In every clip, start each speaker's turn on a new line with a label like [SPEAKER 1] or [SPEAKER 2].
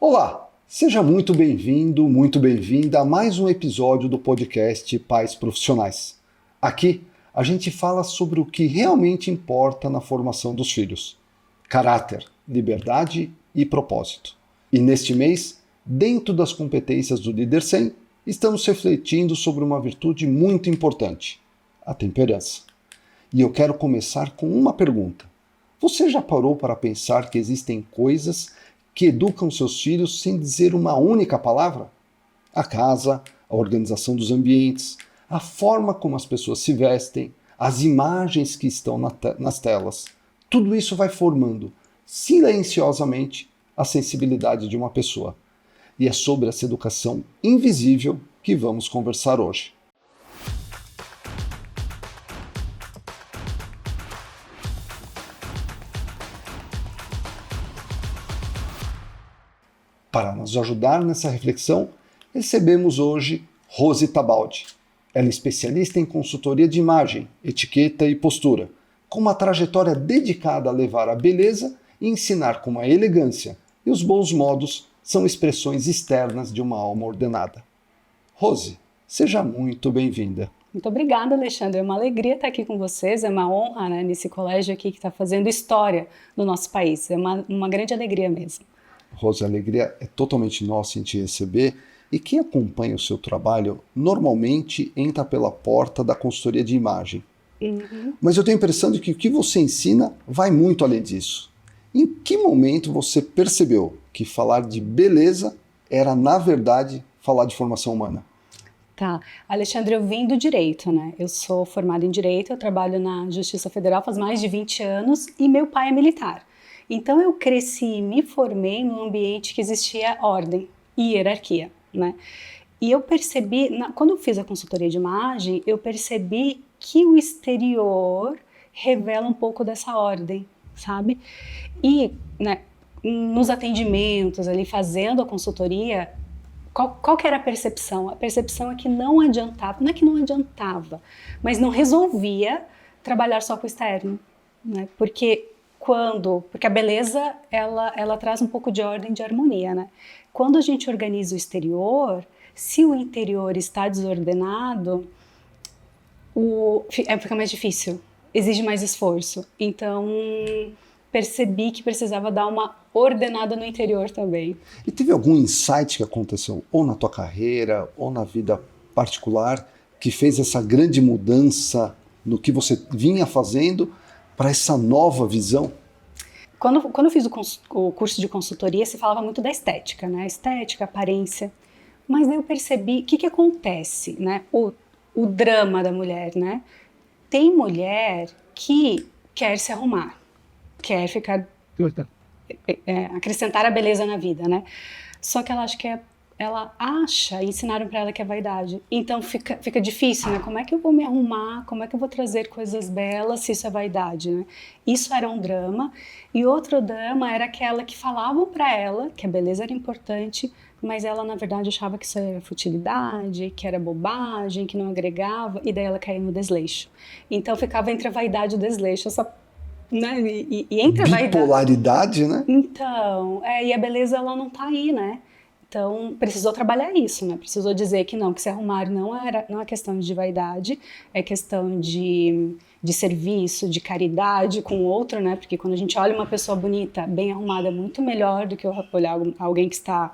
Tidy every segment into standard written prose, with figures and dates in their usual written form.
[SPEAKER 1] Olá, seja muito bem-vindo, muito bem-vinda a mais um episódio do podcast Pais Profissionais. Aqui a gente fala sobre o que realmente importa na formação dos filhos: caráter, liberdade e propósito. E neste mês, dentro das competências do Líder 100, estamos refletindo sobre uma virtude muito importante: a temperança. E eu quero começar com uma pergunta. Você já parou para pensar que existem coisas que educam seus filhos sem dizer uma única palavra? A casa, a organização dos ambientes, a forma como as pessoas se vestem, as imagens que estão nas telas. Tudo isso vai formando, silenciosamente, a sensibilidade de uma pessoa. E é sobre essa educação invisível que vamos conversar hoje. Para nos ajudar nessa reflexão, recebemos hoje Rose Tabaldi. Ela é especialista em consultoria de imagem, etiqueta e postura, com uma trajetória dedicada a levar a beleza e ensinar como a elegância e os bons modos são expressões externas de uma alma ordenada. Rose, seja muito bem-vinda.
[SPEAKER 2] Muito obrigada, Alexandre. É uma alegria estar aqui com vocês, é uma honra, né, nesse colégio aqui que está fazendo história no nosso país. É uma grande alegria mesmo.
[SPEAKER 1] Rose, a alegria é totalmente nossa em te receber, e quem acompanha o seu trabalho normalmente entra pela porta da consultoria de imagem. Mas eu tenho a impressão de que o que você ensina vai muito além disso. Em que momento você percebeu que falar de beleza era, na verdade, falar de formação humana?
[SPEAKER 2] Tá, Alexandre, eu vim do direito, né? Eu sou formada em direito, eu trabalho na Justiça Federal faz mais de 20 anos e meu pai é militar. Então eu cresci e me formei num ambiente que existia ordem e hierarquia, né? E eu percebi, quando eu fiz a consultoria de imagem, eu percebi que o exterior revela um pouco dessa ordem, sabe? E, né, nos atendimentos, ali fazendo a consultoria, qual que era a percepção? A percepção é que não adiantava, não é que não adiantava, mas não resolvia trabalhar só com o externo, né? Porque a beleza, ela traz um pouco de ordem, de harmonia, né? Quando a gente organiza o exterior, se o interior está desordenado, fica mais difícil, exige mais esforço. Então, percebi que precisava dar uma ordenada no interior também.
[SPEAKER 1] E teve algum insight que aconteceu, ou na tua carreira, ou na vida particular, que fez essa grande mudança no que você vinha fazendo para essa nova visão?
[SPEAKER 2] Quando eu fiz o curso de consultoria, se falava muito da estética, né? Estética, aparência. Mas daí eu percebi o que acontece, né? O drama da mulher, né? Tem mulher que quer se arrumar, quer ficar... acrescentar a beleza na vida, né? Só que ela acha, ensinaram para ela que é vaidade. Então fica difícil, né? Como é que eu vou me arrumar? Como é que eu vou trazer coisas belas se isso é vaidade, né? Isso era um drama. E outro drama era aquela que falavam para ela que a beleza era importante, mas ela, na verdade, achava que isso era futilidade, que era bobagem, que não agregava, e daí ela caía no desleixo. Então ficava entre a vaidade e o desleixo, né? E entre a
[SPEAKER 1] bipolaridade, né?
[SPEAKER 2] Então, e a beleza, ela não tá aí, né? Então, precisou trabalhar isso, né? Precisou dizer que se arrumar não é questão de vaidade, é questão de serviço, de caridade com o outro, né? Porque quando a gente olha uma pessoa bonita, bem arrumada, é muito melhor do que olhar alguém que está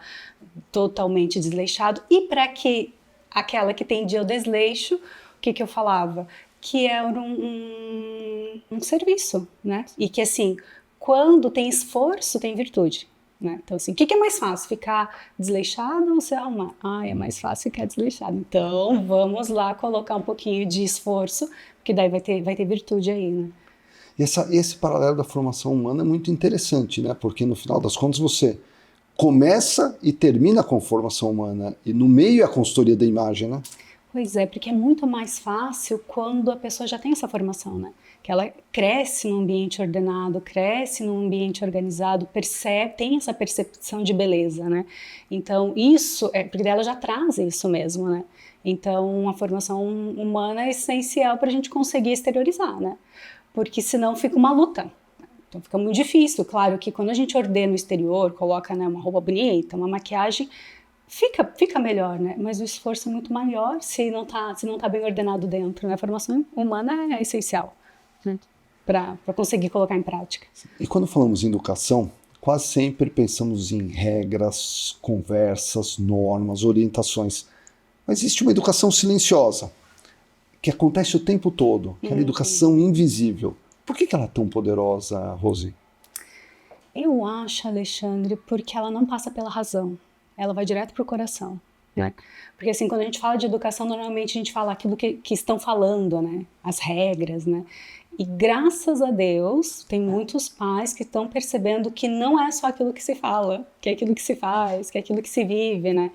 [SPEAKER 2] totalmente desleixado. E para que aquela que tendia o desleixo, o que eu falava? Que era um serviço, né? E que, assim, quando tem esforço, tem virtude. Né? Então, assim, o que é mais fácil? Ficar desleixado ou se arrumar? É mais fácil ficar desleixado. Então, vamos lá colocar um pouquinho de esforço, porque daí vai ter virtude aí, né?
[SPEAKER 1] E esse paralelo da formação humana é muito interessante, né? Porque no final das contas você começa e termina com formação humana, e no meio é a consultoria da imagem, né?
[SPEAKER 2] Pois é, porque é muito mais fácil quando a pessoa já tem essa formação, né? Que ela cresce num ambiente ordenado, cresce num ambiente organizado, tem essa percepção de beleza, né? Então, porque ela já traz isso mesmo, né? Então, a formação humana é essencial para a gente conseguir exteriorizar, né? Porque senão fica uma luta. Então fica muito difícil. Claro que quando a gente ordena o exterior, coloca, né, uma roupa bonita, uma maquiagem, fica melhor, né? Mas o esforço é muito maior se não tá bem ordenado dentro, né? A formação humana é essencial, né? Para conseguir colocar em prática.
[SPEAKER 1] E quando falamos em educação, quase sempre pensamos em regras, conversas, normas, orientações. Mas existe uma educação silenciosa, que acontece o tempo todo, que é a educação invisível. Por que ela é tão poderosa, Rose?
[SPEAKER 2] Eu acho, Alexandre, porque ela não passa pela razão. Ela vai direto para o coração, né? Porque assim, quando a gente fala de educação, normalmente a gente fala aquilo que estão falando, né? As regras, né? E graças a Deus, tem muitos pais que estão percebendo que não é só aquilo que se fala, que é aquilo que se faz, que é aquilo que se vive, né?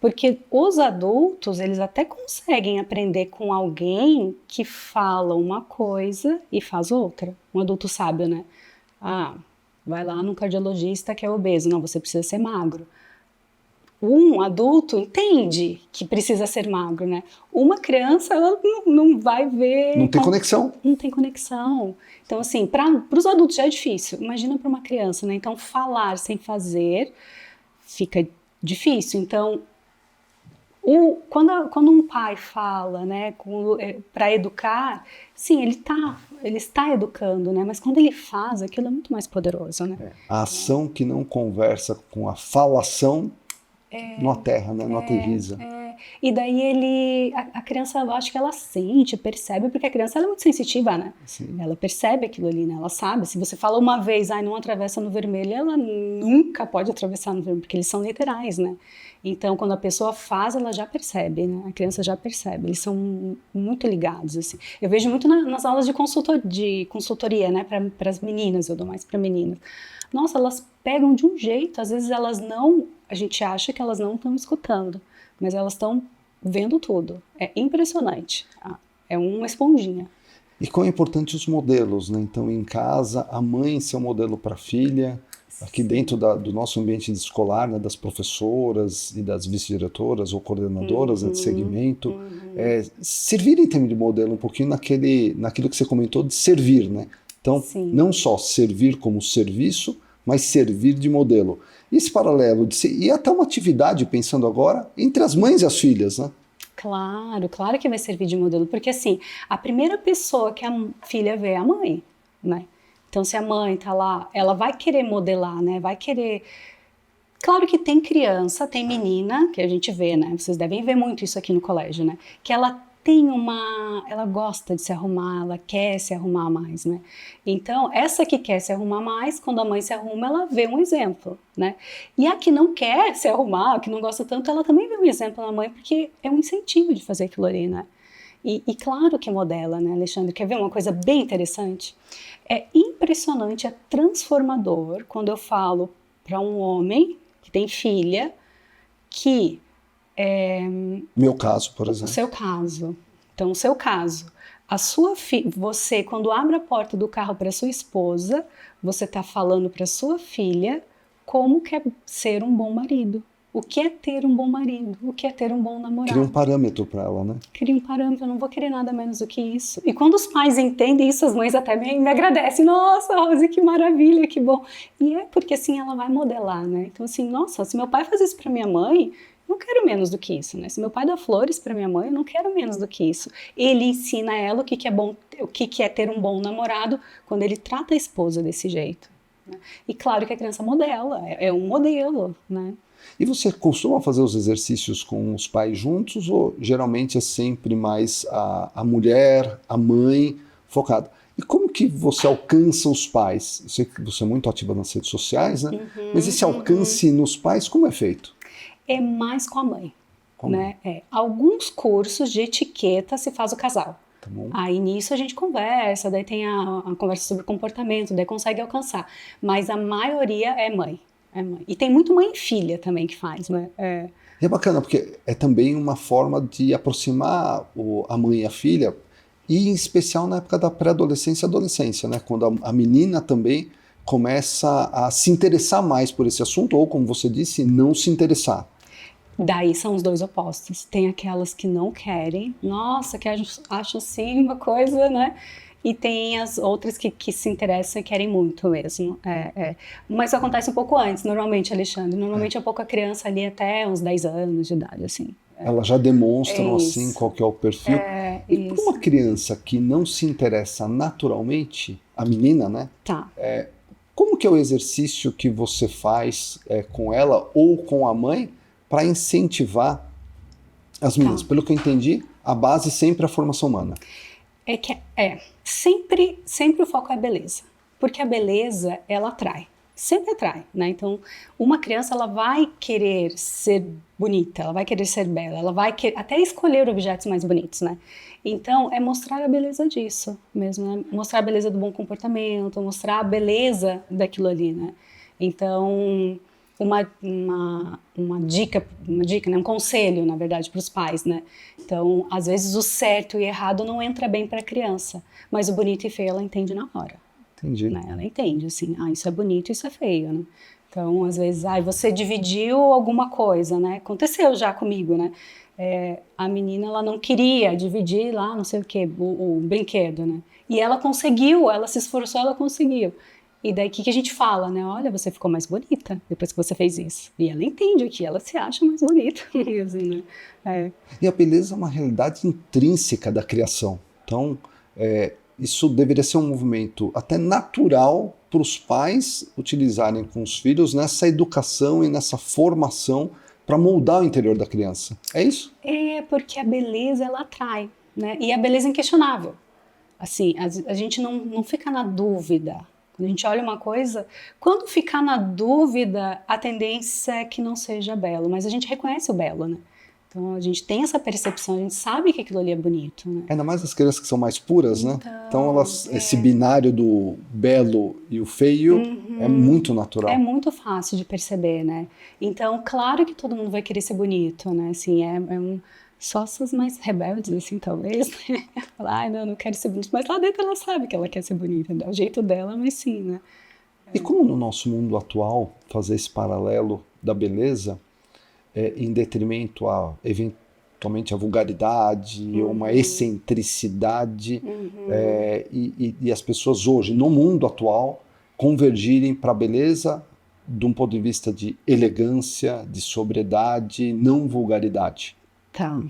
[SPEAKER 2] Porque os adultos, eles até conseguem aprender com alguém que fala uma coisa e faz outra. Um adulto sábio, né? Ah, vai lá no cardiologista que é obeso. Não, você precisa ser magro. Um adulto entende que precisa ser magro, né? Uma criança, ela não vai ver...
[SPEAKER 1] Não tem conexão.
[SPEAKER 2] Não tem conexão. Então, assim, para os adultos já é difícil. Imagina para uma criança, né? Então, falar sem fazer fica difícil. Então, quando um pai fala, né, para educar, sim, ele está educando, né? Mas quando ele faz, aquilo é muito mais poderoso, né?
[SPEAKER 1] A ação que não conversa com a falação não aterra, né? Não aterriza.
[SPEAKER 2] E daí a criança, eu acho que ela sente, percebe, porque a criança ela é muito sensitiva, né?
[SPEAKER 1] Sim.
[SPEAKER 2] Ela percebe aquilo ali, né? Ela sabe. Se você fala uma vez, não atravessa no vermelho, ela nunca pode atravessar no vermelho, porque eles são literais, né? Então, quando a pessoa faz, ela já percebe, né? A criança já percebe. Eles são muito ligados, assim. Eu vejo muito nas aulas de consultoria, né? Para as meninas, eu dou mais para meninas. Nossa, elas pegam de um jeito, às vezes a gente acha que elas não estão escutando, mas elas estão vendo tudo. É impressionante. É uma esponjinha.
[SPEAKER 1] E quão é importante os modelos, né? Então, em casa, a mãe ser um modelo para a filha, aqui dentro do nosso ambiente escolar, né, das professoras e das vice-diretoras ou coordenadoras, né, de segmento, servirem também de modelo um pouquinho naquilo que você comentou de servir, né? Então, não só servir como serviço, mas servir de modelo. E esse paralelo e até uma atividade, pensando agora, entre as mães e as filhas, né?
[SPEAKER 2] Claro que vai servir de modelo, porque assim, a primeira pessoa que a filha vê é a mãe, né? Então, se a mãe tá lá, ela vai querer modelar, né? Vai querer... Claro que tem criança, tem menina, que a gente vê, né? Vocês devem ver muito isso aqui no colégio, né? Que ela ela gosta de se arrumar, ela quer se arrumar mais, né? Então, essa que quer se arrumar mais, quando a mãe se arruma, ela vê um exemplo, né? E a que não quer se arrumar, a que não gosta tanto, ela também vê um exemplo na mãe, porque é um incentivo de fazer aquilo ali, né? E claro que modela, né, Alexandre? Quer ver uma coisa bem interessante? É impressionante, é transformador quando eu falo para um homem que tem filha que...
[SPEAKER 1] Meu caso, por exemplo.
[SPEAKER 2] O seu caso. Então, o seu caso. Você, quando abre a porta do carro para sua esposa, você está falando para sua filha como que é ser um bom marido. O que é ter um bom marido? O que é ter um bom namorado?
[SPEAKER 1] Cria um parâmetro para ela, né?
[SPEAKER 2] Cria um parâmetro, eu não vou querer nada menos do que isso. E quando os pais entendem isso, as mães até me agradecem. Nossa, Rose, que maravilha, que bom. E é porque assim ela vai modelar, né? Então assim, nossa, se meu pai faz isso para minha mãe, não quero menos do que isso, né? Se meu pai dá flores para minha mãe, eu não quero menos do que isso. Ele ensina ela o que é bom, o que é ter um bom namorado quando ele trata a esposa desse jeito, né? E claro que a criança modela, é um modelo, né?
[SPEAKER 1] E você costuma fazer os exercícios com os pais juntos ou geralmente é sempre mais a mulher, a mãe focada? E como que você alcança os pais? Eu sei que você é muito ativa nas redes sociais, né? Mas esse alcance nos pais, como é feito?
[SPEAKER 2] É mais com a mãe, né? Alguns cursos de etiqueta se faz o casal.
[SPEAKER 1] Tá bom.
[SPEAKER 2] Aí nisso a gente conversa, daí tem a conversa sobre comportamento, daí consegue alcançar. Mas a maioria é mãe. E tem muito mãe e filha também que faz, né?
[SPEAKER 1] E é bacana, porque é também uma forma de aproximar a mãe e a filha, e em especial na época da pré-adolescência e adolescência, né? Quando a menina também começa a se interessar mais por esse assunto, ou como você disse, não se interessar.
[SPEAKER 2] Daí são os dois opostos. Tem aquelas que não querem, nossa, que acham assim uma coisa, né? E tem as outras que se interessam e querem muito mesmo. Mas acontece um pouco antes, normalmente, Alexandre. Normalmente é pouco a criança ali até uns 10 anos de idade, assim.
[SPEAKER 1] Elas já demonstram assim
[SPEAKER 2] Isso.
[SPEAKER 1] qual que é o perfil. E para
[SPEAKER 2] Isso.
[SPEAKER 1] uma criança que não se interessa naturalmente, a menina, né?
[SPEAKER 2] Tá.
[SPEAKER 1] Como que é o exercício que você faz com ela ou com a mãe para incentivar as meninas?
[SPEAKER 2] Tá.
[SPEAKER 1] Pelo que eu entendi, a base sempre é a formação humana.
[SPEAKER 2] Sempre o foco é a beleza, porque a beleza, ela atrai, sempre atrai, né? Então, uma criança, ela vai querer ser bonita, ela vai querer ser bela, ela vai até escolher objetos mais bonitos, né? Então, é mostrar a beleza disso mesmo, né? Mostrar a beleza do bom comportamento, mostrar a beleza daquilo ali, né? Então, uma dica, né? Um conselho, na verdade, para os pais, né? Então, às vezes o certo e errado não entra bem para a criança, mas o bonito e feio ela entende na hora.
[SPEAKER 1] Entendi.
[SPEAKER 2] Né? Ela entende, assim, isso é bonito, isso é feio, né? Então, às vezes, você dividiu alguma coisa, né? Aconteceu já comigo, né? A menina, ela não queria dividir lá, não sei o que, o brinquedo, né? E ela conseguiu, ela se esforçou, ela conseguiu. E daí, o que a gente fala, né? Olha, você ficou mais bonita depois que você fez isso. E ela entende que ela se acha mais bonita. Assim, né?
[SPEAKER 1] E a beleza é uma realidade intrínseca da criação. Então, isso deveria ser um movimento até natural para os pais utilizarem com os filhos nessa educação e nessa formação para moldar o interior da criança. É isso?
[SPEAKER 2] Porque a beleza, ela atrai, né? E a beleza é inquestionável. Assim, a gente não fica na dúvida. Quando a gente olha uma coisa, quando ficar na dúvida, a tendência é que não seja belo, mas a gente reconhece o belo, né? Então a gente tem essa percepção, a gente sabe que aquilo ali é bonito, né?
[SPEAKER 1] Ainda mais as crianças que são mais puras, né? Então esse binário do belo e o feio é muito natural.
[SPEAKER 2] É muito fácil de perceber, né? Então, claro que todo mundo vai querer ser bonito, né? Assim, só essas mais rebeldes, assim, talvez, né? Falar, não quero ser bonita. Mas lá dentro ela sabe que ela quer ser bonita, é o jeito dela, mas sim, né?
[SPEAKER 1] E como no nosso mundo atual, fazer esse paralelo da beleza em detrimento a, eventualmente, a vulgaridade ou uma excentricidade e as pessoas hoje, no mundo atual, convergirem para a beleza de um ponto de vista de elegância, de sobriedade, não vulgaridade.
[SPEAKER 2] Tá.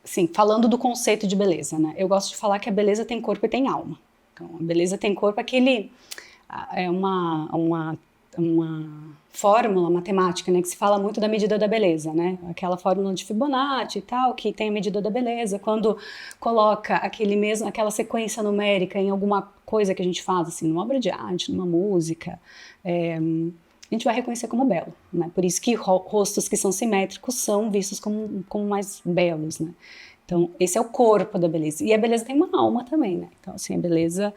[SPEAKER 2] Sim, falando do conceito de beleza, né? Eu gosto de falar que a beleza tem corpo e tem alma. Então, a beleza tem corpo, é uma fórmula matemática, né, que se fala muito da medida da beleza, né? Aquela fórmula de Fibonacci e tal, que tem a medida da beleza. Quando coloca aquela sequência numérica em alguma coisa que a gente faz, assim, numa obra de arte, numa música, a gente vai reconhecer como belo, né? Por isso que rostos que são simétricos são vistos como mais belos, né? Então, esse é o corpo da beleza. E a beleza tem uma alma também, né? Então, assim, a beleza...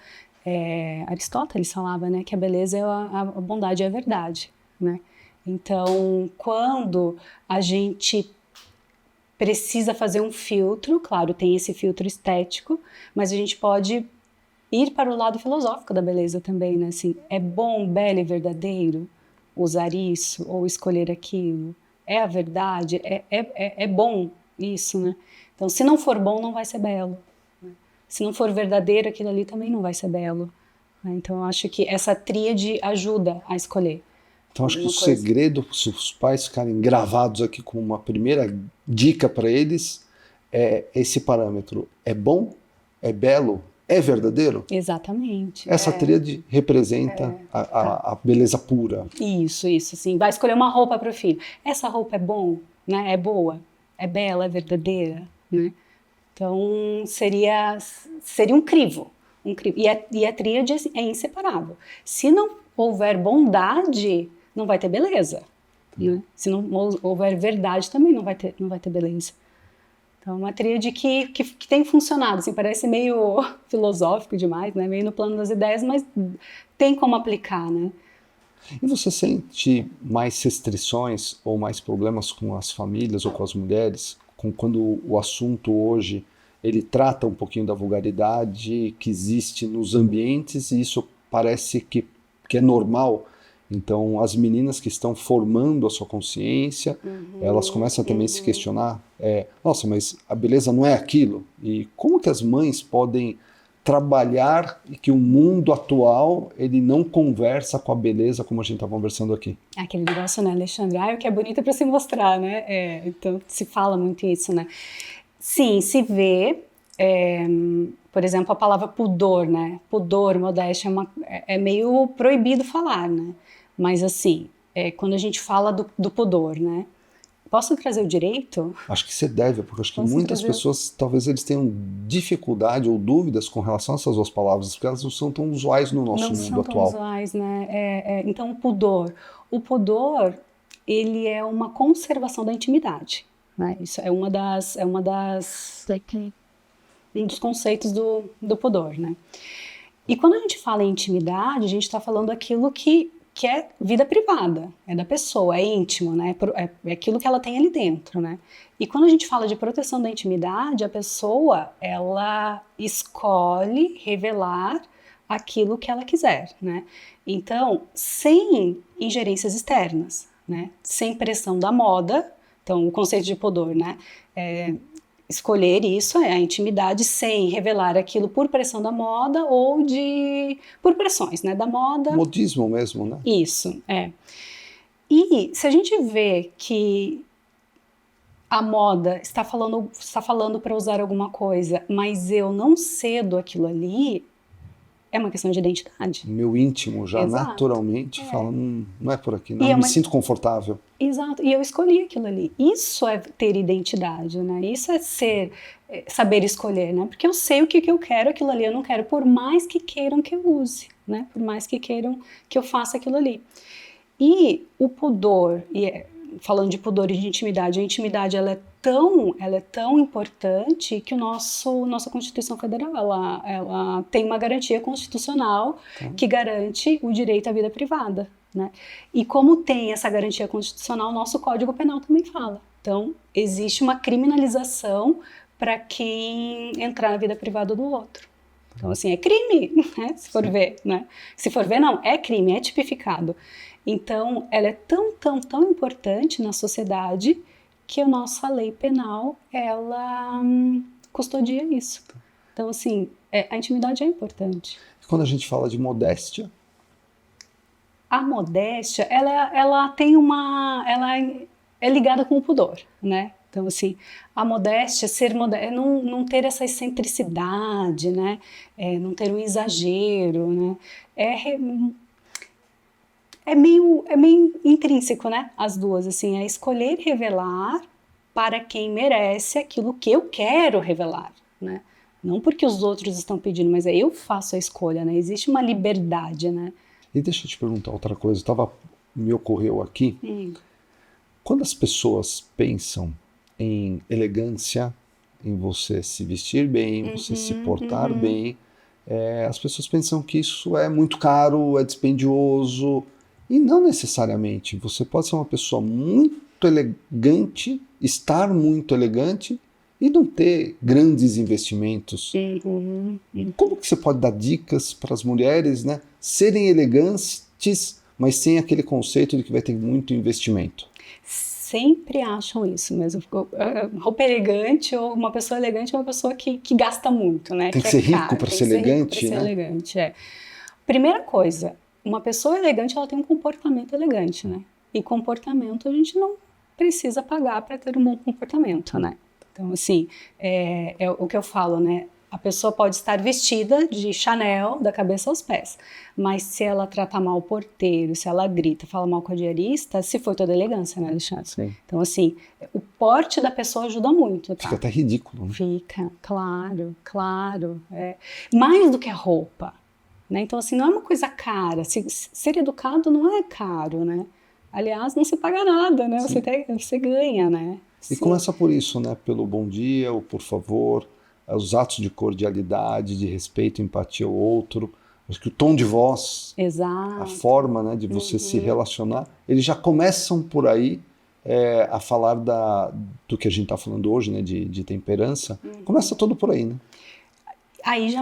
[SPEAKER 2] Aristóteles falava, né, que a beleza é a bondade e a verdade, né? Então, quando a gente precisa fazer um filtro, claro, tem esse filtro estético, mas a gente pode ir para o lado filosófico da beleza também, né? Assim, é bom, belo e verdadeiro usar isso ou escolher aquilo? É a verdade? É bom isso, né? Então, se não for bom, não vai ser belo. Se não for verdadeiro, aquilo ali também não vai ser belo. Então, eu acho que essa tríade ajuda a escolher.
[SPEAKER 1] Então, acho que o segredo, se os pais ficarem gravados aqui como uma primeira dica para eles, é esse parâmetro. É bom? É belo? É verdadeiro?
[SPEAKER 2] Exatamente.
[SPEAKER 1] Essa tríade representa a beleza pura.
[SPEAKER 2] Isso, sim. Vai escolher uma roupa para o filho. Essa roupa é bom? Né? É boa? É bela? É verdadeira? Né? Então, seria um crivo. E a tríade é inseparável. Se não houver bondade, não vai ter beleza. Né? Se não houver verdade, também não vai ter beleza. Então, é uma tríade que tem funcionado. Assim, parece meio filosófico demais, né? Meio no plano das ideias, mas tem como aplicar, né?
[SPEAKER 1] E você sente mais restrições ou mais problemas com as famílias ou com as mulheres quando o assunto hoje ele trata um pouquinho da vulgaridade que existe nos ambientes e isso parece que é normal Então, as meninas que estão formando a sua consciência, elas começam a também se questionar, nossa, mas a beleza não é aquilo? E como que as mães podem trabalhar e que o mundo atual, ele não conversa com a beleza como a gente está conversando aqui?
[SPEAKER 2] Aquele negócio, né, Alexandre? O que é bonito é para se mostrar, né? Então, se fala muito isso, né? Sim, se vê, por exemplo, a palavra pudor, né? Pudor, modéstia, é meio proibido falar, né? Mas, assim, quando a gente fala do pudor, né? Posso trazer o direito?
[SPEAKER 1] Acho que você deve, porque acho que
[SPEAKER 2] Posso
[SPEAKER 1] muitas
[SPEAKER 2] trazer?
[SPEAKER 1] pessoas, talvez eles tenham dificuldade ou dúvidas com relação a essas duas palavras, porque elas não são tão usuais no nosso
[SPEAKER 2] Não
[SPEAKER 1] mundo
[SPEAKER 2] são tão
[SPEAKER 1] atual.
[SPEAKER 2] usuais, né? Então, o pudor. O pudor, ele é uma conservação da intimidade, né? Isso é um dos conceitos do pudor, né? E quando a gente fala em intimidade, a gente está falando aquilo que é vida privada, é da pessoa, é íntimo, né? É aquilo que ela tem ali dentro, né? E quando a gente fala de proteção da intimidade, a pessoa, ela escolhe revelar aquilo que ela quiser, né? Então, sem ingerências externas, né? Sem pressão da moda. Então, o conceito de pudor, né? Escolher isso, a intimidade, sem revelar aquilo por pressão da moda ou por pressões, né, da moda.
[SPEAKER 1] Modismo mesmo, né?
[SPEAKER 2] Isso, E se a gente vê que a moda está falando para usar alguma coisa, mas eu não cedo aquilo ali, é uma questão de identidade.
[SPEAKER 1] Meu íntimo já
[SPEAKER 2] Exato.
[SPEAKER 1] naturalmente fala, não é por aqui, não
[SPEAKER 2] E
[SPEAKER 1] me sinto confortável.
[SPEAKER 2] Exato, e eu escolhi aquilo ali. Isso é ter identidade, né? Isso é saber escolher, né? Porque eu sei o que eu quero, aquilo ali eu não quero, por mais que queiram que eu use, né? Por mais que queiram que eu faça aquilo ali. E o pudor, falando de pudor e de intimidade, a intimidade ela é tão importante que nossa Constituição Federal ela tem uma garantia constitucional que garante o direito à vida privada, né? E como tem essa garantia constitucional, o nosso Código Penal também fala. Então, existe uma criminalização para quem entrar na vida privada do outro. Então, assim, é crime, né? Se for ver, né? Se for ver, não, é crime, é tipificado. Então, ela é tão, tão, tão importante na sociedade que a nossa lei penal, ela custodia isso. Então, assim, a intimidade é importante.
[SPEAKER 1] E quando a gente fala de modéstia?
[SPEAKER 2] A modéstia, ela tem ela é ligada com o pudor, né? Então, assim, a modéstia, é não ter essa excentricidade, né? Não ter um exagero, né? É meio intrínseco, né? As duas, assim, é escolher revelar para quem merece aquilo que eu quero revelar, né? Não porque os outros estão pedindo, mas eu faço a escolha, né? Existe uma liberdade, né?
[SPEAKER 1] E deixa eu te perguntar outra coisa, me ocorreu aqui. Quando as pessoas pensam em elegância, em você se vestir bem, você se portar bem, as pessoas pensam que isso é muito caro, é dispendioso, e não necessariamente. Você pode ser uma pessoa muito elegante, estar muito elegante e não ter grandes investimentos. Como que você pode dar dicas para as mulheres, né, serem elegantes, mas sem aquele conceito de que vai ter muito investimento?
[SPEAKER 2] Sempre acham isso mesmo. Roupa elegante ou uma pessoa elegante é uma pessoa que gasta muito, né?
[SPEAKER 1] Tem que ser rico para ser elegante, né?
[SPEAKER 2] Elegante, Primeira coisa, uma pessoa elegante, ela tem um comportamento elegante, né? E comportamento a gente não precisa pagar para ter um bom comportamento, né? Então, assim, é o que eu falo, né? A pessoa pode estar vestida de Chanel da cabeça aos pés, mas se ela trata mal o porteiro, se ela grita, fala mal com a diarista, se foi toda elegância, né, Alexandre?
[SPEAKER 1] Sim.
[SPEAKER 2] Então, assim, o porte da pessoa ajuda muito, tá?
[SPEAKER 1] Fica até ridículo, né?
[SPEAKER 2] Fica, claro. Mais do que a roupa, né? Então, assim, não é uma coisa cara. Ser educado não é caro, né? Aliás, não se paga nada, né? Você ganha, né?
[SPEAKER 1] E começa por isso, né? Pelo bom dia, o por favor, os atos de cordialidade, de respeito, empatia ao outro. Acho que o tom de voz,
[SPEAKER 2] exato,
[SPEAKER 1] a forma, né, de você se relacionar, eles já começam por aí a falar do que a gente está falando hoje, né, de temperança. Começa tudo por aí, né?
[SPEAKER 2] Aí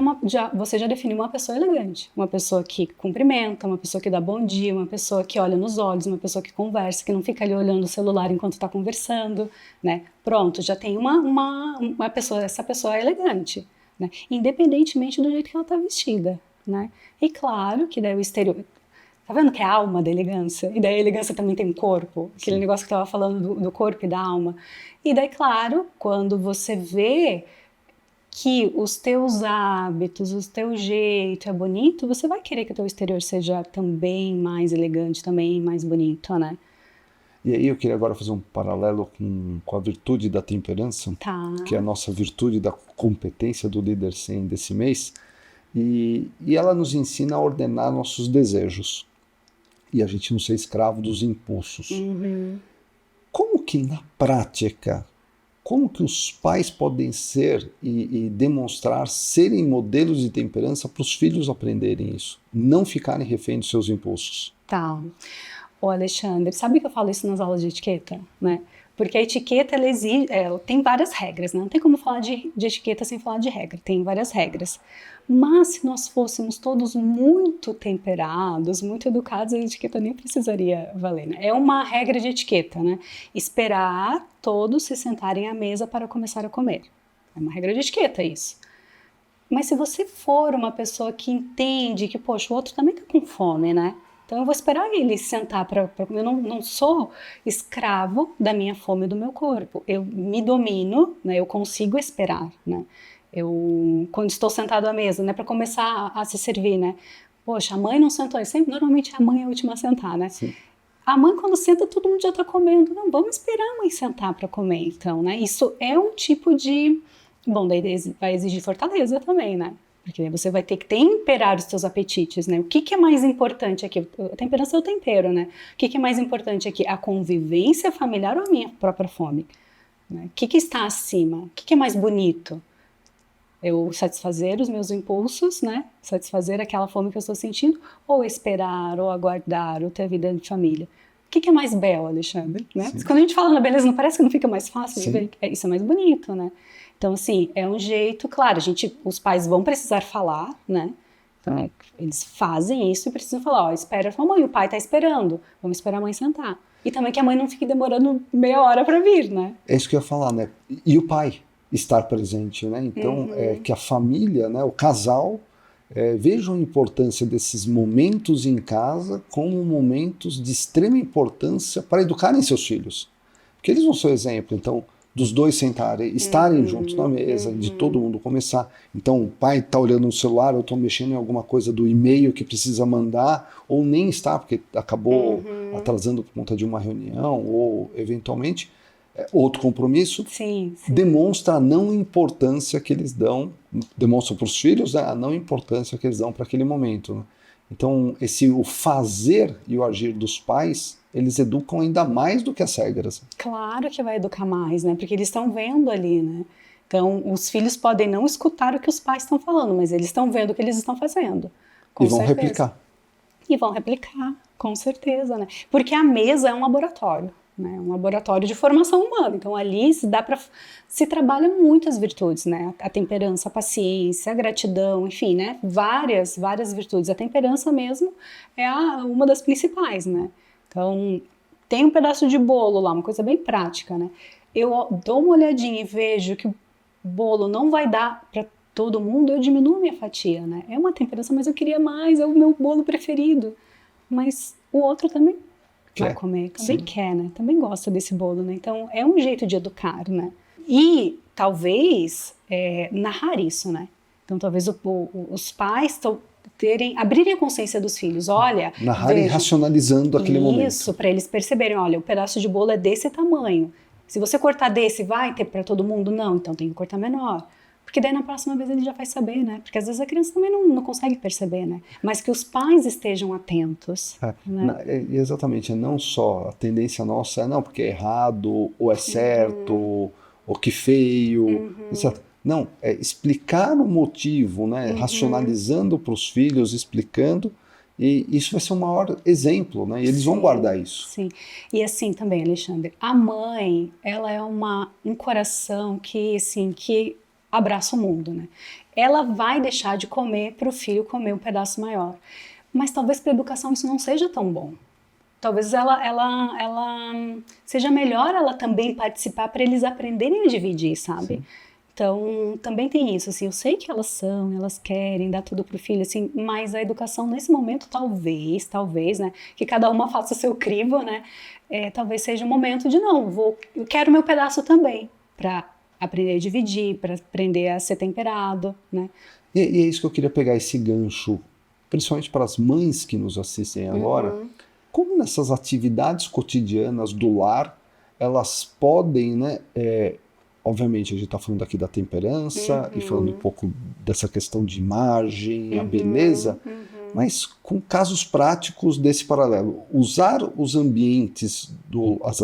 [SPEAKER 2] você já define uma pessoa elegante, uma pessoa que cumprimenta, uma pessoa que dá bom dia, uma pessoa que olha nos olhos, uma pessoa que conversa, que não fica ali olhando o celular enquanto está conversando, né? Pronto, já tem uma pessoa, essa pessoa é elegante, né? Independentemente do jeito que ela está vestida, né? E claro que daí o exterior... Tá vendo que é a alma da elegância? E daí a elegância também tem um corpo, aquele
[SPEAKER 1] Sim.
[SPEAKER 2] negócio que eu estava falando do corpo e da alma. E daí, claro, quando você vê que os teus hábitos, o teu jeito é bonito, você vai querer que o teu exterior seja também mais elegante, também mais bonito, né?
[SPEAKER 1] E aí eu queria agora fazer um paralelo com a virtude da temperança,
[SPEAKER 2] Tá.
[SPEAKER 1] que é a nossa virtude da competência do líder 100 desse mês, e ela nos ensina a ordenar nossos desejos e a gente não ser escravo dos impulsos. Como que na prática, como que os pais podem ser e demonstrar serem modelos de temperança para os filhos aprenderem isso, não ficarem refém dos seus impulsos?
[SPEAKER 2] Tá. Ô Alexandre, sabe que eu falo isso nas aulas de etiqueta, né? Porque a etiqueta, ela tem várias regras, né? Não tem como falar de etiqueta sem falar de regra, tem várias regras. Mas se nós fôssemos todos muito temperados, muito educados, a etiqueta nem precisaria valer, né? É uma regra de etiqueta, né? Esperar todos se sentarem à mesa para começar a comer. É uma regra de etiqueta isso. Mas se você for uma pessoa que entende que, poxa, o outro também tá com fome, né? Então eu vou esperar ele sentar para comer. Eu não sou escravo da minha fome e do meu corpo. Eu me domino, né? Eu consigo esperar, né? Quando estou sentado à mesa, né, para começar a se servir, né? Poxa, a mãe não sentou. Normalmente a mãe é a última a sentar, né?
[SPEAKER 1] Sim.
[SPEAKER 2] A mãe, quando senta, todo mundo já está comendo. Não, vamos esperar a mãe sentar para comer, então, né? Isso é um tipo de... Bom, daí vai exigir fortaleza também, né? Porque você vai ter que temperar os seus apetites, né? O que é mais importante aqui? A temperança é o tempero, né? O que é mais importante aqui? A convivência familiar ou a minha própria fome? Né? O que está acima? O que é mais bonito? Eu satisfazer os meus impulsos, né? Satisfazer aquela fome que eu estou sentindo, ou esperar, ou aguardar, ou ter a vida de família. O que é mais belo, Alexandre? Né? Quando a gente fala na beleza, não parece que não fica mais fácil de ver? Isso é mais bonito, né? Então, assim, é um jeito, claro, os pais vão precisar falar, né? Então, eles fazem isso e precisam falar, ó, espera, mãe, o pai tá esperando, vamos esperar a mãe sentar. E também que a mãe não fique demorando meia hora para vir, né?
[SPEAKER 1] É isso que eu ia falar, né? E o pai estar presente, né? Então, que a família, né, o casal, vejam a importância desses momentos em casa como momentos de extrema importância para educarem seus filhos. Porque eles vão ser o exemplo, então, dos dois sentarem, estarem juntos na mesa, de todo mundo começar. Então, o pai está olhando no celular, ou está mexendo em alguma coisa do e-mail que precisa mandar, ou nem está, porque acabou atrasando por conta de uma reunião, ou eventualmente outro compromisso.
[SPEAKER 2] Sim.
[SPEAKER 1] Demonstra a não importância que eles dão, demonstra para os filhos, né, a não importância que eles dão para aquele momento. Né? Então, o fazer e o agir dos pais, eles educam ainda mais do que as regras.
[SPEAKER 2] Claro que vai educar mais, né? Porque eles estão vendo ali, né? Então, os filhos podem não escutar o que os pais estão falando, mas eles estão vendo o que eles estão fazendo.
[SPEAKER 1] E vão replicar.
[SPEAKER 2] E vão replicar, com certeza, né? Porque a mesa é um laboratório, né? Um laboratório de formação humana. Então, ali se trabalha muitas virtudes, né? A temperança, a paciência, a gratidão, enfim, né? Várias virtudes. A temperança mesmo é uma das principais, né? Então, tem um pedaço de bolo lá, uma coisa bem prática, né? Eu dou uma olhadinha e vejo que o bolo não vai dar para todo mundo, eu diminuo a minha fatia, né? É uma temperança, mas eu queria mais, é o meu bolo preferido. Mas o outro também vai comer, também quer, né? Também gosta desse bolo, né? Então, é um jeito de educar, né? E, talvez, narrar isso, né? Então, talvez os pais abrirem a consciência dos filhos, olha...
[SPEAKER 1] Narrarem racionalizando aquele momento.
[SPEAKER 2] Isso, para eles perceberem, olha, o pedaço de bolo é desse tamanho. Se você cortar desse, vai ter para todo mundo? Não, então tem que cortar menor. Porque daí na próxima vez ele já vai saber, né? Porque às vezes a criança também não consegue perceber, né? Mas que os pais estejam atentos. Né?
[SPEAKER 1] Exatamente, não só a tendência nossa, não, porque é errado, ou é certo, ou que feio, etc. Não, é explicar o motivo, né? Racionalizando para os filhos, explicando, e isso vai ser o maior exemplo, né? E eles vão guardar isso.
[SPEAKER 2] Sim, e assim também, Alexandre, a mãe, ela é um coração que, assim, que abraça o mundo, né? ela vai deixar de comer para o filho comer um pedaço maior. Mas talvez para a educação isso não seja tão bom. Talvez ela seja melhor ela também participar para eles aprenderem a dividir, sabe?
[SPEAKER 1] Sim.
[SPEAKER 2] Então, também tem isso, assim, eu sei que elas querem dar tudo pro filho, assim, mas a educação nesse momento, talvez, né, que cada uma faça o seu crivo, né, talvez seja o momento de, eu quero meu pedaço também, para aprender a dividir, para aprender a ser temperado, né.
[SPEAKER 1] E é isso que eu queria pegar esse gancho, principalmente para as mães que nos assistem agora, como nessas atividades cotidianas do lar, elas podem, né, obviamente, a gente está falando aqui da temperança e falando um pouco dessa questão de imagem, a beleza, mas com casos práticos desse paralelo. Usar os ambientes,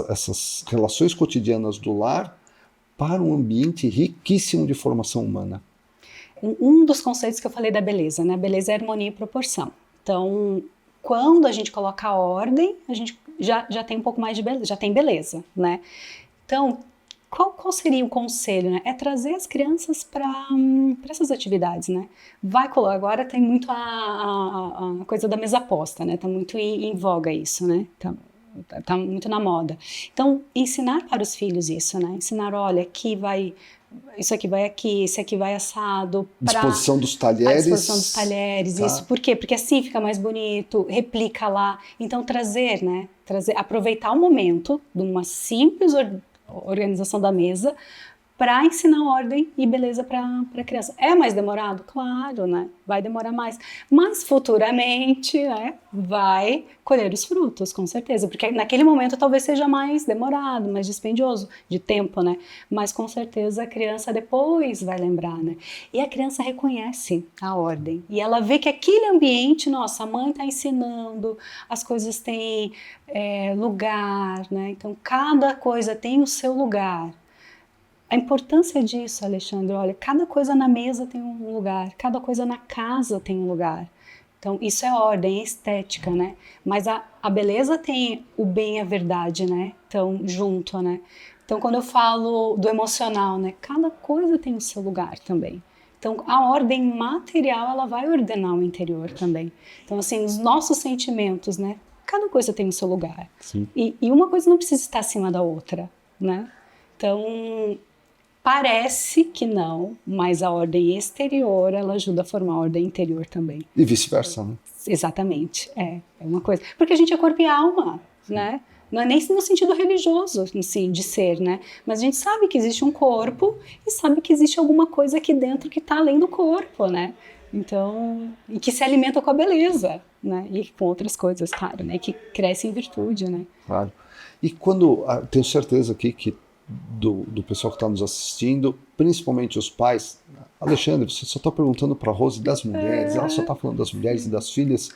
[SPEAKER 1] essas relações cotidianas do lar para um ambiente riquíssimo de formação humana.
[SPEAKER 2] Um dos conceitos que eu falei da beleza, né? Beleza é harmonia e proporção. Então, quando a gente coloca a ordem, a gente já tem um pouco mais de beleza, já tem beleza, né? Então, qual seria o conselho, né? É trazer as crianças para essas atividades, né? Agora tem muito a coisa da mesa posta, né? Tá muito em voga isso, né? Tá muito na moda. Então, ensinar para os filhos isso, né? Ensinar, olha, isso aqui vai aqui, esse aqui vai assado.
[SPEAKER 1] Disposição dos talheres.
[SPEAKER 2] A disposição dos talheres,
[SPEAKER 1] tá.
[SPEAKER 2] Isso. Por quê? Porque assim fica mais bonito, replica lá. Então, aproveitar o momento de uma simples organização da mesa para ensinar ordem e beleza para a criança. É mais demorado? Claro, né? Vai demorar mais. Mas futuramente, né, vai colher os frutos, com certeza. Porque naquele momento talvez seja mais demorado, mais dispendioso de tempo, né? Mas com certeza a criança depois vai lembrar, né? E a criança reconhece a ordem. E ela vê que aquele ambiente, nossa, a mãe está ensinando, as coisas têm lugar, né? Então cada coisa tem o seu lugar. A importância disso, Alexandre, olha, cada coisa na mesa tem um lugar, cada coisa na casa tem um lugar. Então, isso é ordem, é estética, né? Mas a beleza tem o bem e a verdade, né? Então, junto, né? Então, quando eu falo do emocional, né? Cada coisa tem o seu lugar também. Então, a ordem material, ela vai ordenar o interior também. Então, assim, os nossos sentimentos, né? Cada coisa tem o seu lugar.
[SPEAKER 1] Sim.
[SPEAKER 2] E uma coisa não precisa estar acima da outra, né? Então, parece que não, mas a ordem exterior, ela ajuda a formar a ordem interior também.
[SPEAKER 1] E vice-versa, né?
[SPEAKER 2] Exatamente, é uma coisa. Porque a gente é corpo e alma, né? Não é nem no sentido religioso, assim, de ser, né? Mas a gente sabe que existe um corpo e sabe que existe alguma coisa aqui dentro que está além do corpo, né? Então, e que se alimenta com a beleza, né? E com outras coisas, claro, né? Que cresce em virtude, né?
[SPEAKER 1] Claro. E quando, tenho certeza aqui que do pessoal que está nos assistindo, principalmente os pais. Alexandre, você só está perguntando para a Rose das mulheres, ela só está falando das mulheres e das filhas.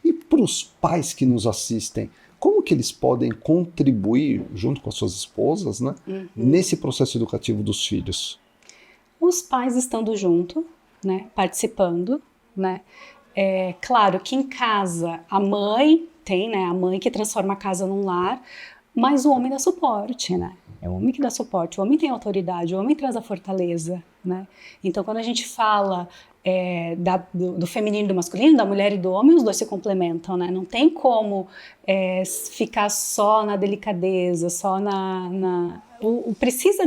[SPEAKER 1] E para os pais que nos assistem, como que eles podem contribuir, junto com as suas esposas, né, nesse processo educativo dos filhos?
[SPEAKER 2] Os pais estando junto, né, participando, né. Claro que em casa a mãe tem, né, a mãe que transforma a casa num lar, mas o homem dá suporte, né? É o homem que dá suporte, o homem tem autoridade, o homem traz a fortaleza, né? Então, quando a gente fala do feminino e do masculino, da mulher e do homem, os dois se complementam, né? Não tem como ficar só na delicadeza, só precisa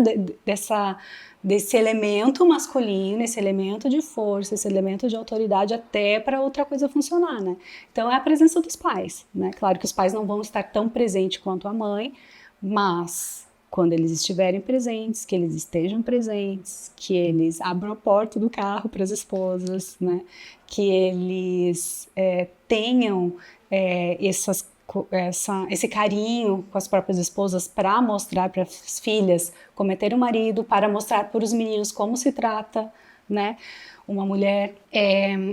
[SPEAKER 2] desse elemento masculino, esse elemento de força, esse elemento de autoridade até para outra coisa funcionar, né? Então é a presença dos pais, né? Claro que os pais não vão estar tão presentes quanto a mãe, mas quando eles estiverem presentes, que eles estejam presentes, que eles abram a porta do carro para as esposas, né? Que eles tenham esse carinho com as próprias esposas para mostrar para as filhas como é ter um marido, para mostrar para os meninos como se trata, né, uma mulher.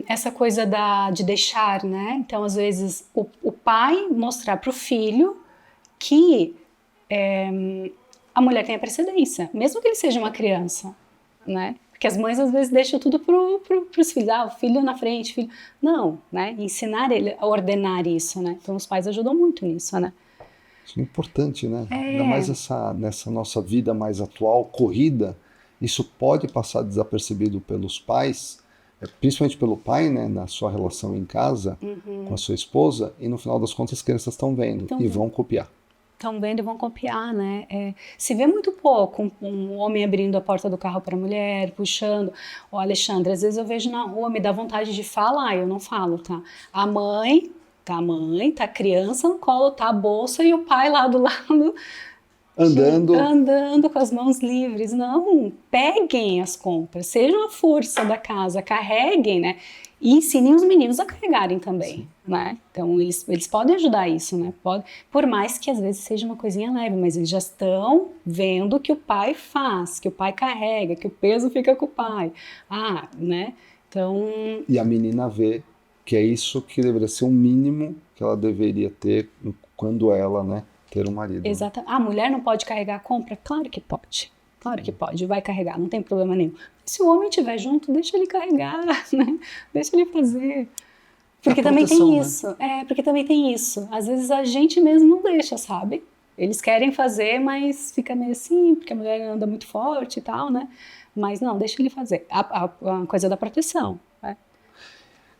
[SPEAKER 2] Essa coisa de deixar, né? Então, às vezes, o pai mostrar para o filho que a mulher tem a precedência, mesmo que ele seja uma criança, né? Porque as mães às vezes deixam tudo pros filhos, o filho na frente, filho... Não, né? Ensinar ele a ordenar isso, né? Então os pais ajudam muito nisso, né?
[SPEAKER 1] Isso é importante, né? Ainda mais nessa nossa vida mais atual, corrida, isso pode passar desapercebido pelos pais, principalmente pelo pai, né, na sua relação em casa com a sua esposa, e no final das contas as crianças estão vendo
[SPEAKER 2] Então,
[SPEAKER 1] e vão copiar.
[SPEAKER 2] Estão vendo e vão copiar, né? Se vê muito pouco um homem abrindo a porta do carro para a mulher, puxando. Ô, Alexandre, às vezes eu vejo na rua, me dá vontade de falar, eu não falo, tá? A mãe, tá a criança no colo, tá a bolsa e o pai lá do lado andando com as mãos livres. Não, peguem as compras, sejam a força da casa, carreguem, né? E ensinem os meninos a carregarem também, né? Então, eles podem ajudar isso, né? Por mais que às vezes seja uma coisinha leve, mas eles já estão vendo que o pai faz, que o pai carrega, que o peso fica com o pai. Né? Então...
[SPEAKER 1] E a menina vê que é isso que deveria ser o mínimo que ela deveria ter quando ela, né, ter um marido.
[SPEAKER 2] Exato. A mulher não pode carregar a compra? Claro que pode. Claro que pode, vai carregar, não tem problema nenhum. Se o homem estiver junto, deixa ele carregar, né? Deixa ele fazer. Porque também tem isso. Né? Porque também tem isso. Às vezes a gente mesmo não deixa, sabe? Eles querem fazer, mas fica meio assim, porque a mulher anda muito forte e tal, né? Mas não, deixa ele fazer. A coisa da proteção. Né?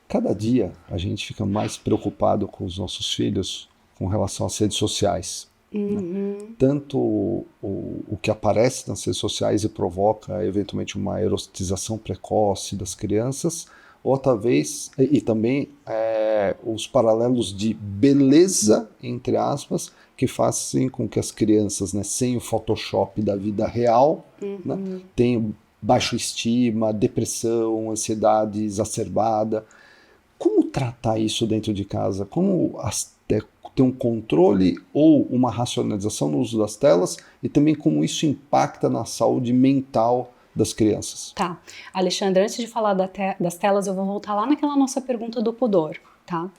[SPEAKER 1] Cada dia a gente fica mais preocupado com os nossos filhos com relação às redes sociais. Né? Tanto o que aparece nas redes sociais e provoca eventualmente uma erotização precoce das crianças, ou talvez, e também os paralelos de beleza, entre aspas, que fazem com que as crianças, né, sem o Photoshop da vida real, né, tenham baixa estima, depressão, ansiedade exacerbada. Como tratar isso dentro de casa? Como ter um controle ou uma racionalização no uso das telas e também como isso impacta na saúde mental das crianças?
[SPEAKER 2] Tá. Alexandre, antes de falar das telas, eu vou voltar lá naquela nossa pergunta do pudor, tá?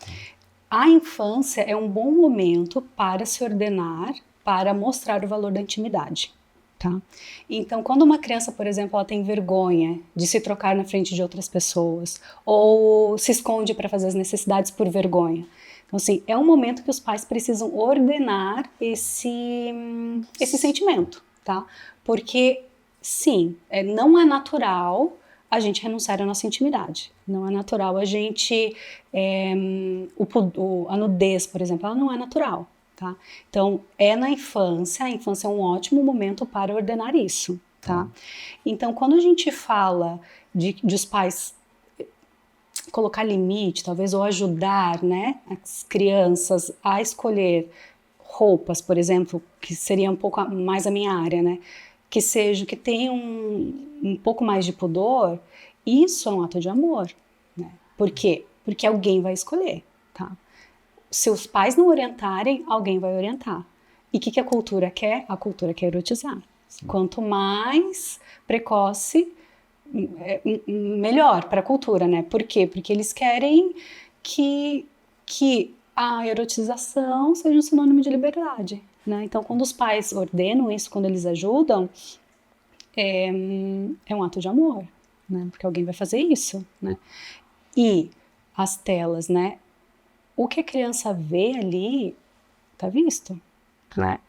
[SPEAKER 2] A infância é um bom momento para se ordenar, para mostrar o valor da intimidade, tá? Então, quando uma criança, por exemplo, ela tem vergonha de se trocar na frente de outras pessoas ou se esconde para fazer as necessidades por vergonha, então, assim, é um momento que os pais precisam ordenar esse sentimento, tá? Porque, sim, não é natural a gente renunciar à nossa intimidade. Não é natural a gente... a nudez, por exemplo, ela não é natural, tá? Então, na infância, a infância é um ótimo momento para ordenar isso, tá? Então, quando a gente fala de os pais colocar limite, talvez, ou ajudar, né, as crianças a escolher roupas, por exemplo, que seria um pouco mais a minha área, né, que tenham um pouco mais de pudor, isso é um ato de amor, né? Por quê? Porque alguém vai escolher, tá? Se os pais não orientarem, alguém vai orientar. E o que a cultura quer? A cultura quer erotizar. Sim. Quanto mais precoce, melhor para a cultura, né? Por quê? Porque eles querem que a erotização seja um sinônimo de liberdade, né? Então, quando os pais ordenam isso, quando eles ajudam, é um ato de amor, né? Porque alguém vai fazer isso, né? E as telas, né? O que a criança vê ali, tá visto, né?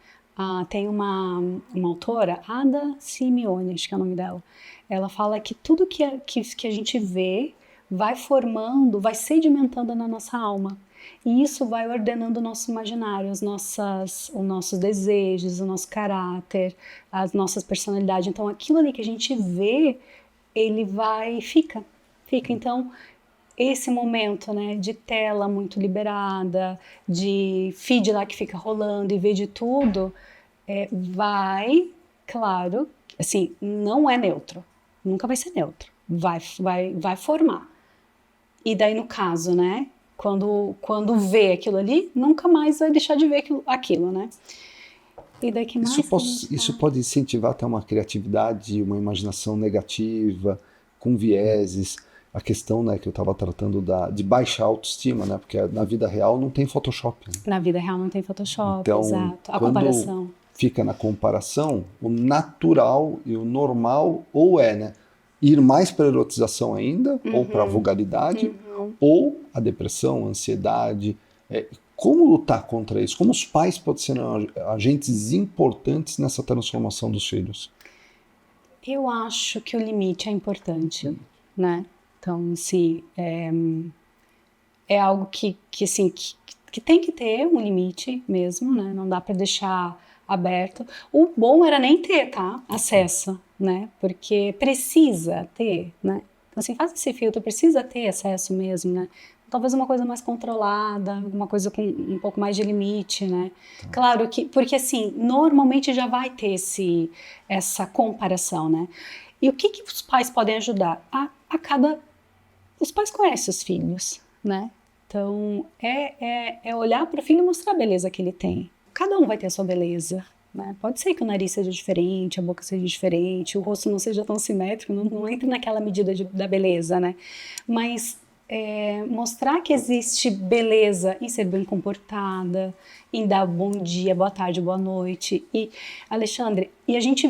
[SPEAKER 2] Tem uma autora, Ada Simeone, acho que é o nome dela. Ela fala que tudo que a gente vê vai formando, vai sedimentando na nossa alma. E isso vai ordenando o nosso imaginário, os nossos desejos, o nosso caráter, as nossas personalidades. Então, aquilo ali que a gente vê, ele fica. Então, esse momento, né, de tela muito liberada, de feed lá que fica rolando e vê de tudo, vai, claro, assim, não é neutro, nunca vai ser neutro, vai formar. E daí, no caso, né, quando vê aquilo ali, nunca mais vai deixar de ver aquilo, né? E daí que mais
[SPEAKER 1] isso pode incentivar até uma criatividade, uma imaginação negativa, com vieses. A questão, né, que eu estava tratando de baixa autoestima, né, porque na vida real não tem Photoshop. Né?
[SPEAKER 2] Na vida real não tem Photoshop,
[SPEAKER 1] então,
[SPEAKER 2] exato. A comparação.
[SPEAKER 1] Fica na comparação, o natural e o normal né, ir mais para a erotização ainda, ou para a vulgaridade, ou a depressão, a ansiedade. Como lutar contra isso? Como os pais podem ser agentes importantes nessa transformação dos filhos?
[SPEAKER 2] Eu acho que o limite é importante, né? Então, assim, é algo que tem que ter um limite mesmo, né? Não dá para deixar aberto. O bom era nem ter, tá? Acesso, né? Porque precisa ter, né? Então, assim, faz esse filtro, precisa ter acesso mesmo, né? Talvez uma coisa mais controlada, alguma coisa com um pouco mais de limite, né? Claro que, porque assim, normalmente já vai ter essa comparação, né? E o que os pais podem ajudar? Os pais conhecem os filhos, né? Então, é olhar para o filho e mostrar a beleza que ele tem. Cada um vai ter a sua beleza, né? Pode ser que o nariz seja diferente, a boca seja diferente, o rosto não seja tão simétrico, não entre naquela medida da beleza, né? Mas mostrar que existe beleza em ser bem comportada, em dar bom dia, boa tarde, boa noite. E, Alexandre,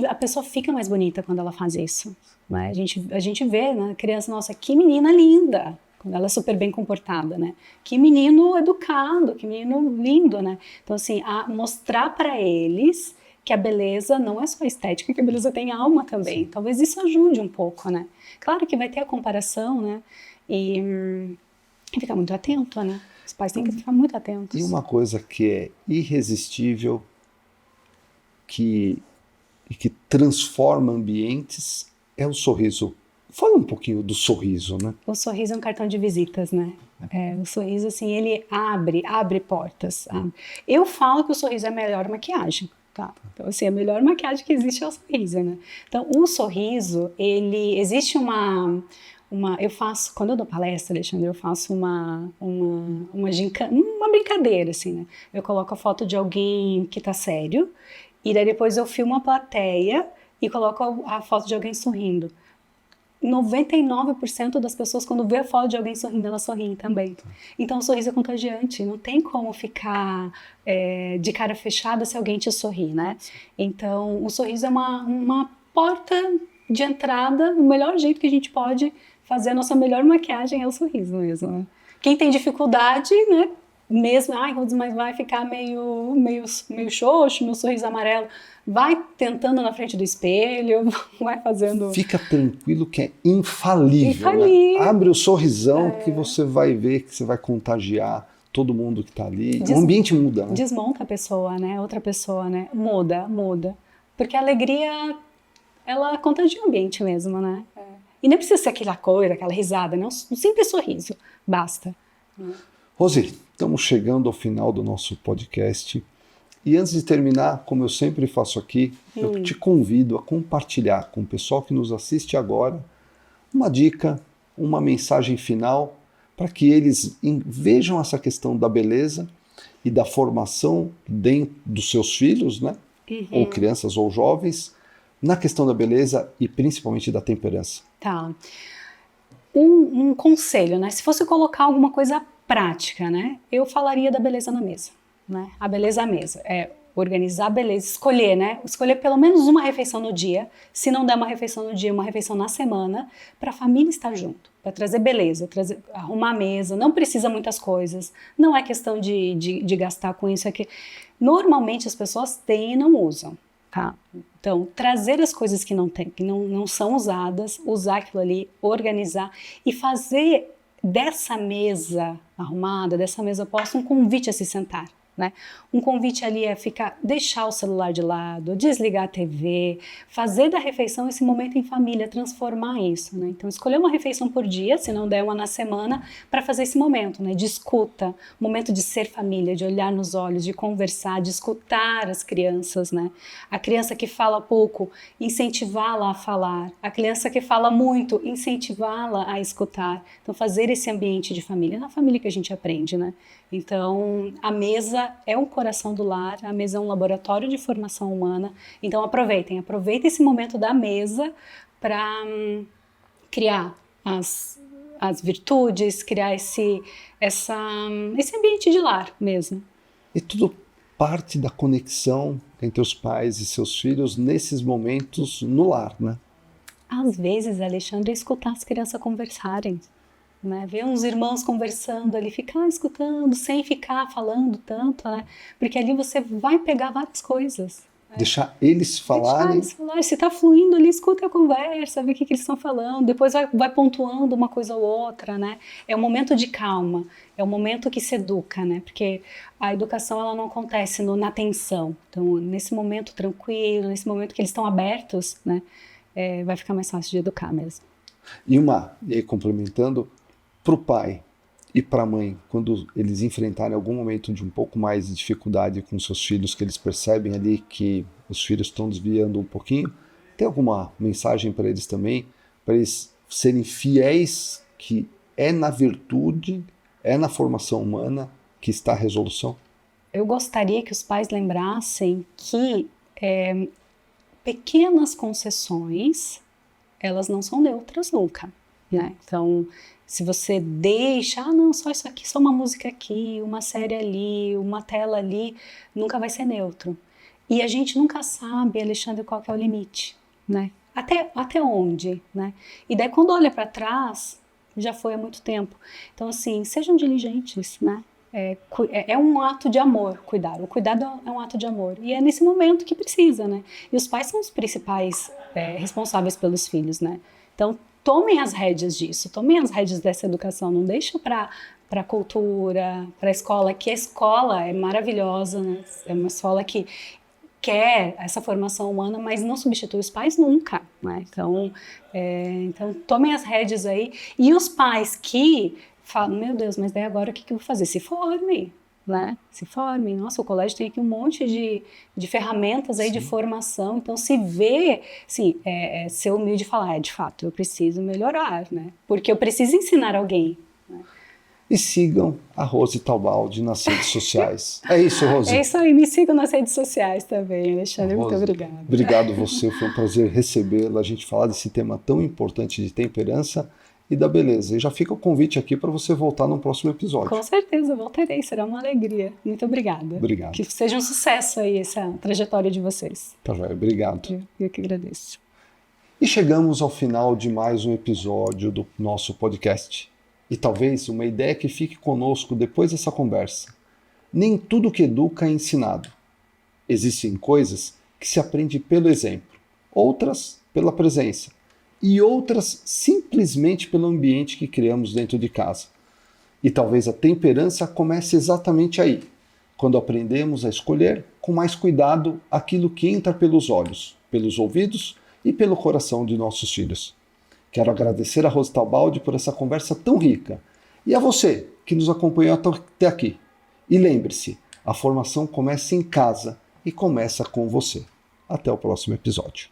[SPEAKER 2] a pessoa fica mais bonita quando ela faz isso, né? A gente vê, né? Criança, nossa, que menina linda, quando ela é super bem comportada, né? Que menino educado, que menino lindo, né? Então, assim, mostrar para eles que a beleza não é só estética, que a beleza tem alma também.
[SPEAKER 1] Sim.
[SPEAKER 2] Talvez isso ajude um pouco, né? Claro que vai ter a comparação, né? E ficar muito atento, né? Os pais têm que ficar muito atentos.
[SPEAKER 1] E uma coisa que é irresistível e que transforma ambientes é o sorriso. Fala um pouquinho do sorriso, né?
[SPEAKER 2] O sorriso é um cartão de visitas, né? O sorriso, assim, ele abre portas. Abre. Eu falo que o sorriso é a melhor maquiagem, tá? Então, assim, a melhor maquiagem que existe é o sorriso, né? Então, o sorriso, existe eu faço, quando eu dou palestra, Alexandre, eu faço uma brincadeira, assim, né? Eu coloco a foto de alguém que tá sério, e daí depois eu filmo a plateia e coloco a foto de alguém sorrindo. 99% das pessoas, quando vê a foto de alguém sorrindo, elas sorriem também. Então, o sorriso é contagiante, não tem como ficar de cara fechada se alguém te sorri, né? Então, o sorriso é uma porta de entrada, o melhor jeito que a gente pode fazer a nossa melhor maquiagem é o sorriso mesmo, né? Quem tem dificuldade, né? Mesmo, mas vai ficar meio xoxo, meu sorriso amarelo. Vai tentando na frente do espelho, vai fazendo...
[SPEAKER 1] Fica tranquilo que é infalível,
[SPEAKER 2] infalível.
[SPEAKER 1] Né? Abre o sorrisão que você vai ver, que você vai contagiar todo mundo que está ali. O ambiente muda, né?
[SPEAKER 2] Desmonta a pessoa, né? Outra pessoa, né? Muda. Porque a alegria, ela contagia o ambiente mesmo, né? E não precisa ser aquela coisa, aquela risada, não. Um simples sorriso, basta.
[SPEAKER 1] Rose, estamos chegando ao final do nosso podcast. E antes de terminar, como eu sempre faço aqui, eu te convido a compartilhar com o pessoal que nos assiste agora uma dica, uma mensagem final, para que eles vejam essa questão da beleza e da formação dentro dos seus filhos, né? Ou crianças ou jovens, na questão da beleza e principalmente da temperança.
[SPEAKER 2] Tá. Um conselho, né? Se fosse colocar alguma coisa prática, né? Eu falaria da beleza na mesa, né? A beleza à mesa. Organizar a beleza, escolher, né? Escolher pelo menos uma refeição no dia. Se não der uma refeição no dia, uma refeição na semana, para a família estar junto, para trazer beleza, arrumar a mesa. Não precisa muitas coisas. Não é questão de gastar com isso. Normalmente as pessoas têm e não usam. Tá? Então, trazer as coisas que não tem, que não são usadas, usar aquilo ali, organizar e fazer dessa mesa arrumada, dessa mesa posta, um convite a se sentar. Né? Um convite ali é deixar o celular de lado, desligar a TV, fazer da refeição esse momento em família, transformar isso, né? Então escolher uma refeição por dia, se não der uma na semana, para fazer esse momento, né? De escuta, momento de ser família, de olhar nos olhos, de conversar, de escutar as crianças, né? A criança que fala pouco, incentivá-la a falar. A criança que fala muito, incentivá-la a escutar. Então fazer esse ambiente de família, é na família que a gente aprende, né? Então, a mesa é o coração do lar, a mesa é um laboratório de formação humana. Então, aproveitem esse momento da mesa para criar as virtudes, criar esse ambiente de lar mesmo.
[SPEAKER 1] E tudo parte da conexão entre os pais e seus filhos nesses momentos no lar, né?
[SPEAKER 2] Às vezes, Alexandre, escutar as crianças conversarem. Né? Ver uns irmãos conversando ali, ficar escutando, sem ficar falando tanto, né? Porque ali você vai pegar várias coisas,
[SPEAKER 1] Deixar eles falarem.
[SPEAKER 2] Se está fluindo ali, escuta a conversa, vê o que eles estão falando, depois vai pontuando uma coisa ou outra, né? É um momento de calma, é um momento que se educa, né? Porque a educação ela não acontece na tensão. Então, nesse momento tranquilo, nesse momento que eles estão abertos, né? Vai ficar mais fácil de educar mesmo.
[SPEAKER 1] E aí complementando, para o pai e para a mãe, quando eles enfrentarem algum momento de um pouco mais de dificuldade com seus filhos, que eles percebem ali que os filhos estão desviando um pouquinho, tem alguma mensagem para eles também, para eles serem fiéis que é na virtude, é na formação humana que está a resolução?
[SPEAKER 2] Eu gostaria que os pais lembrassem que pequenas concessões, elas não são neutras nunca, né? Então, se você deixa, não, só isso aqui, só uma música aqui, uma série ali, uma tela ali, nunca vai ser neutro. E a gente nunca sabe, Alexandre, qual que é o limite, né? Até onde, né? E daí quando olha para trás, já foi há muito tempo. Então, assim, sejam diligentes, né? É um ato de amor cuidar. O cuidado é um ato de amor. E é nesse momento que precisa, né? E os pais são os principais responsáveis pelos filhos, né? Então, tomem as rédeas disso, tomem as rédeas dessa educação. Não deixa para a cultura, para a escola, que a escola é maravilhosa, né? É uma escola que quer essa formação humana, mas não substitui os pais nunca, né? Então tomem as rédeas aí. E os pais que falam, meu Deus, mas daí agora o que eu vou fazer? Se formem, né? Se formem. Nossa, o colégio tem aqui um monte de ferramentas aí de formação. Então, se vê, assim, ser humilde e falar, de fato, eu preciso melhorar, né? Porque eu preciso ensinar alguém, né?
[SPEAKER 1] E sigam a Rose Taubaldi nas redes sociais. É isso, Rose?
[SPEAKER 2] É isso aí, me sigam nas redes sociais também, Alexandre.
[SPEAKER 1] Rose,
[SPEAKER 2] muito obrigada.
[SPEAKER 1] Obrigado você, foi um prazer recebê-la, a gente falar desse tema tão importante de temperança e da beleza. E já fica o convite aqui para você voltar no próximo episódio.
[SPEAKER 2] Com certeza, voltarei, será uma alegria. Muito obrigada.
[SPEAKER 1] Obrigado.
[SPEAKER 2] Que seja um sucesso aí essa trajetória de vocês.
[SPEAKER 1] Tá joia, obrigado.
[SPEAKER 2] Eu que agradeço.
[SPEAKER 1] E chegamos ao final de mais um episódio do nosso podcast. E talvez uma ideia que fique conosco depois dessa conversa. Nem tudo que educa é ensinado. Existem coisas que se aprende pelo exemplo, outras pela presença, e outras simplesmente pelo ambiente que criamos dentro de casa. E talvez a temperança comece exatamente aí, quando aprendemos a escolher com mais cuidado aquilo que entra pelos olhos, pelos ouvidos e pelo coração de nossos filhos. Quero agradecer a Rose Taubaldi por essa conversa tão rica e a você que nos acompanhou até aqui. E lembre-se, a formação começa em casa e começa com você. Até o próximo episódio.